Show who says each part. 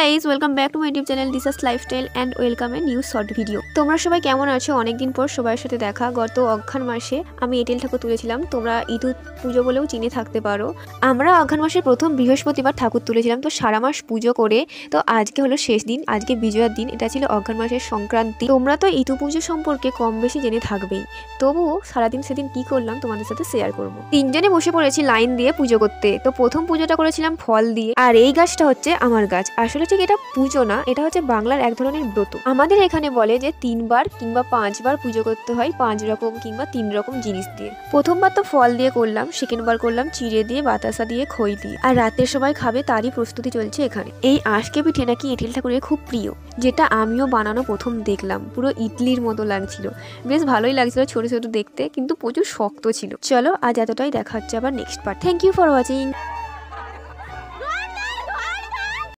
Speaker 1: Guys, welcome back to my YouTube channel this is lifestyle and welcome a new short video. তোমরা সবাই কেমন আছো? অনেকদিন পর সবার সাথে দেখা। গত অঘ্রাণ মাসে আমি এঁটেল ঠাকুর তুলেছিলাম, তোমরা ইঁদুর পুজো বলেও চিনে থাকতে পারো। আমরা অঘ্রাণ মাসের প্রথম বৃহস্পতিবার ঠাকুর তুলেছিলাম, তো সারা মাস পুজো করে তো আজকে হলো শেষ দিন, আজকে বিজয়ার দিন। এটা ছিল অঘ্রাণ মাসের সংক্রান্তি। তোমরা তো ইঁদুর পুজো সম্পর্কে কম বেশি জেনে থাকবেই, তবুও সারাদিন সেদিন কি করলাম তোমাদের সাথে শেয়ার করবো। তিনজনে বসে পড়েছি লাইন দিয়ে পুজো করতে। তো প্রথম পুজোটা করেছিলাম ফল দিয়ে, আর এই গাছটা হচ্ছে আমার গাছ। আসলে ঠিক এটা পুজো না, এটা হচ্ছে বাংলার এক ধরনের ব্রত। আমাদের এখানে বলে যে 3 বার কিংবা 5 বার পুজো করতে হয় 5 রকম কিংবা 3 রকম জিনিস দিয়ে। প্রথমবার তো ফল দিয়ে করলাম, সেকেন্ড বার করলাম চিড়ে দিয়ে, বাতাসা দিয়ে, খই দিয়ে, আর রাতের সবাই খাবে তারই প্রস্তুতি চলছে এখানে। এই আঁশকে পিঠে নাকি এঁটেল ঠাকুরের খুব প্রিয়, যেটা আমিও বানানো প্রথম দেখলাম। পুরো ইডলির মতো লাগছিল, বেশ ভালোই লাগছিল ছোট ছোট দেখতে, কিন্তু প্রচুর শক্ত ছিল। চলো আজ এতটাই, দেখা হচ্ছে আবার next part. Thank you for watching.